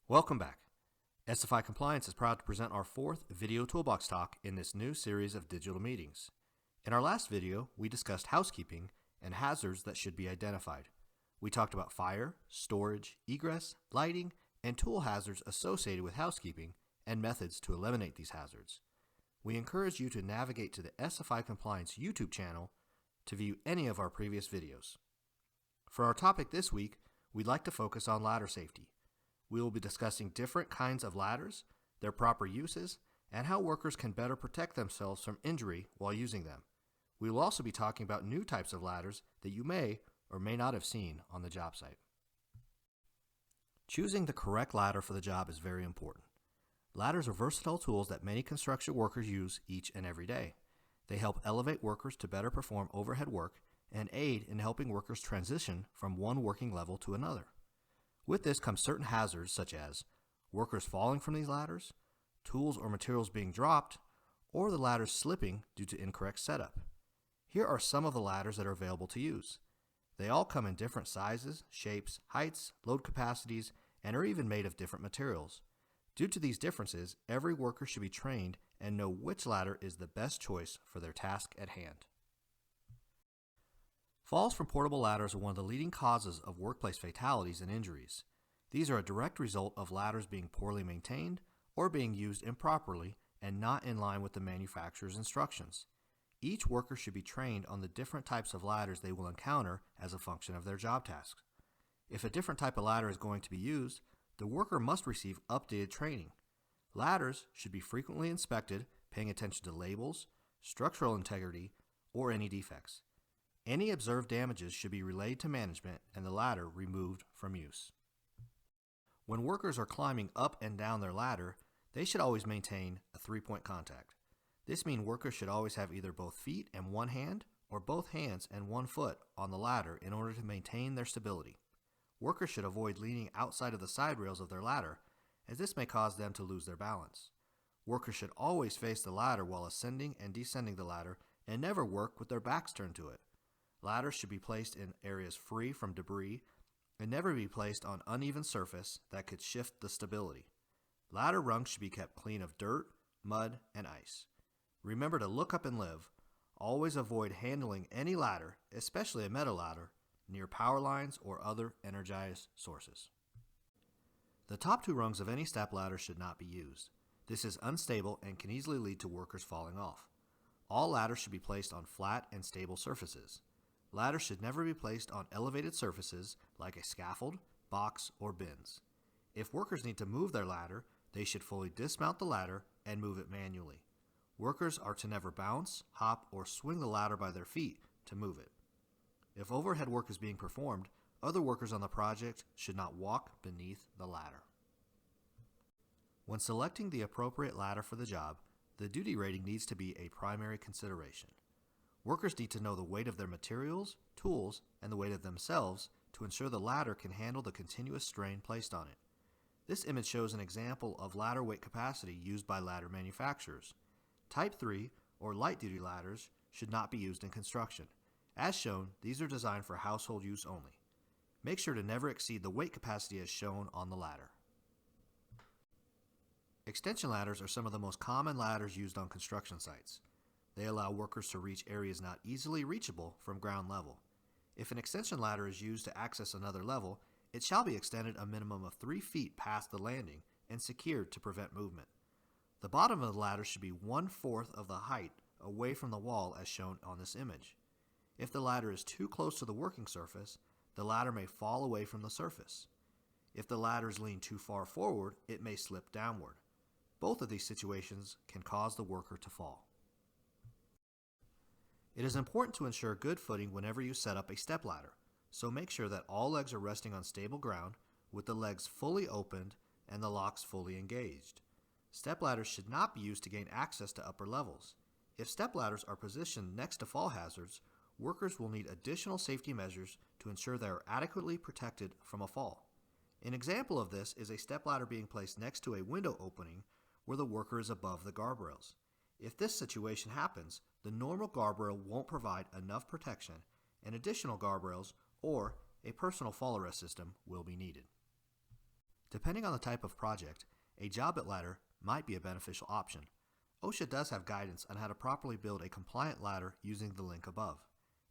Welcome back. SFI Compliance is proud to present our fourth video toolbox talk in this new series of digital meetings. In our last video, we discussed housekeeping and hazards that should be identified. We talked about fire, storage, egress, lighting, and tool hazards associated with housekeeping and methods to eliminate these hazards. We encourage you to navigate to the SFI Compliance YouTube channel to view any of our previous videos. For our topic this week, we'd like to focus on ladder safety. We will be discussing different kinds of ladders, their proper uses, and how workers can better protect themselves from injury while using them. We will also be talking about new types of ladders that you may or may not have seen on the job site. Choosing the correct ladder for the job is very important. Ladders are versatile tools that many construction workers use each and every day. They help elevate workers to better perform overhead work and aid in helping workers transition from one working level to another. With this comes certain hazards such as workers falling from these ladders, tools or materials being dropped, or the ladders slipping due to incorrect setup. Here are some of the ladders that are available to use. They all come in different sizes, shapes, heights, load capacities, and are even made of different materials. Due to these differences, every worker should be trained and know which ladder is the best choice for their task at hand. Falls from portable ladders are one of the leading causes of workplace fatalities and injuries. These are a direct result of ladders being poorly maintained or being used improperly and not in line with the manufacturer's instructions. Each worker should be trained on the different types of ladders they will encounter as a function of their job tasks. If a different type of ladder is going to be used, the worker must receive updated training. Ladders should be frequently inspected, paying attention to labels, structural integrity, or any defects. Any observed damages should be relayed to management and the ladder removed from use. When workers are climbing up and down their ladder, they should always maintain a three-point contact. This means workers should always have either both feet and one hand or both hands and one foot on the ladder in order to maintain their stability. Workers should avoid leaning outside of the side rails of their ladder, as this may cause them to lose their balance. Workers should always face the ladder while ascending and descending the ladder and never work with their backs turned to it. Ladders should be placed in areas free from debris and never be placed on uneven surface that could shift the stability. Ladder rungs should be kept clean of dirt, mud, and ice. Remember to look up and live. Always avoid handling any ladder, especially a metal ladder, near power lines or other energized sources. The top two rungs of any step ladder should not be used. This is unstable and can easily lead to workers falling off. All ladders should be placed on flat and stable surfaces. Ladders should never be placed on elevated surfaces like a scaffold, box, or bins. If workers need to move their ladder, they should fully dismount the ladder and move it manually. Workers are to never bounce, hop, or swing the ladder by their feet to move it. If overhead work is being performed, other workers on the project should not walk beneath the ladder. When selecting the appropriate ladder for the job, the duty rating needs to be a primary consideration. Workers need to know the weight of their materials, tools, and the weight of themselves to ensure the ladder can handle the continuous strain placed on it. This image shows an example of ladder weight capacity used by ladder manufacturers. Type 3 or light-duty ladders should not be used in construction. As shown, these are designed for household use only. Make sure to never exceed the weight capacity as shown on the ladder. Extension ladders are some of the most common ladders used on construction sites. They allow workers to reach areas not easily reachable from ground level. If an extension ladder is used to access another level, it shall be extended a minimum of 3 feet past the landing and secured to prevent movement. The bottom of the ladder should be 1/4 of the height away from the wall as shown on this image. If the ladder is too close to the working surface, the ladder may fall away from the surface. If the ladder is leaned too far forward, it may slip downward. Both of these situations can cause the worker to fall. It is important to ensure good footing whenever you set up a step ladder, so make sure that all legs are resting on stable ground with the legs fully opened and the locks fully engaged. Step ladders should not be used to gain access to upper levels. If step ladders are positioned next to fall hazards, workers will need additional safety measures to ensure they are adequately protected from a fall. An example of this is a step ladder being placed next to a window opening where the worker is above the guardrails. If this situation happens, the normal guardrail won't provide enough protection, and additional guardrails or a personal fall arrest system will be needed. Depending on the type of project, a job-it ladder might be a beneficial option. OSHA does have guidance on how to properly build a compliant ladder using the link above.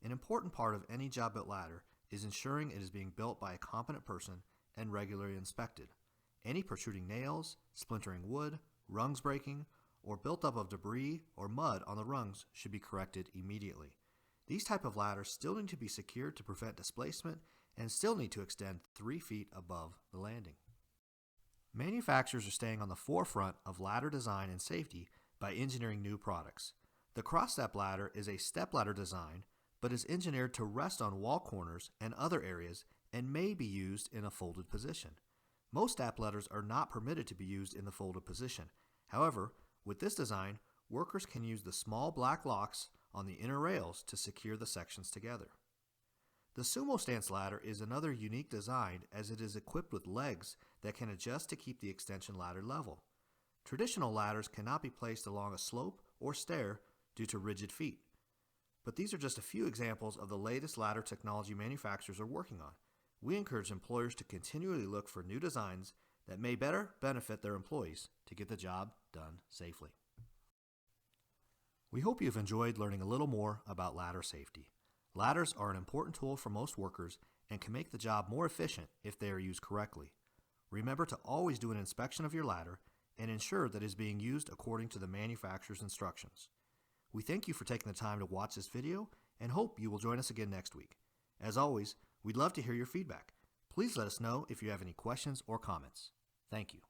An important part of any job-it ladder is ensuring it is being built by a competent person and regularly inspected. Any protruding nails, splintering wood, rungs breaking, or built-up of debris or mud on the rungs should be corrected immediately. These type of ladders still need to be secured to prevent displacement and still need to extend 3 feet above the landing. Manufacturers are staying on the forefront of ladder design and safety by engineering new products. The cross-step ladder is a stepladder design, but is engineered to rest on wall corners and other areas and may be used in a folded position. Most stepladders are not permitted to be used in the folded position. However, with this design, workers can use the small black locks on the inner rails to secure the sections together. The sumo stance ladder is another unique design as it is equipped with legs that can adjust to keep the extension ladder level. Traditional ladders cannot be placed along a slope or stair due to rigid feet. But these are just a few examples of the latest ladder technology manufacturers are working on. We encourage employers to continually look for new designs that may better benefit their employees to get the job done safely. We hope you've enjoyed learning a little more about ladder safety. Ladders are an important tool for most workers and can make the job more efficient if they are used correctly. Remember to always do an inspection of your ladder and ensure that it is being used according to the manufacturer's instructions. We thank you for taking the time to watch this video and hope you will join us again next week. As always, we'd love to hear your feedback. Please let us know if you have any questions or comments. Thank you.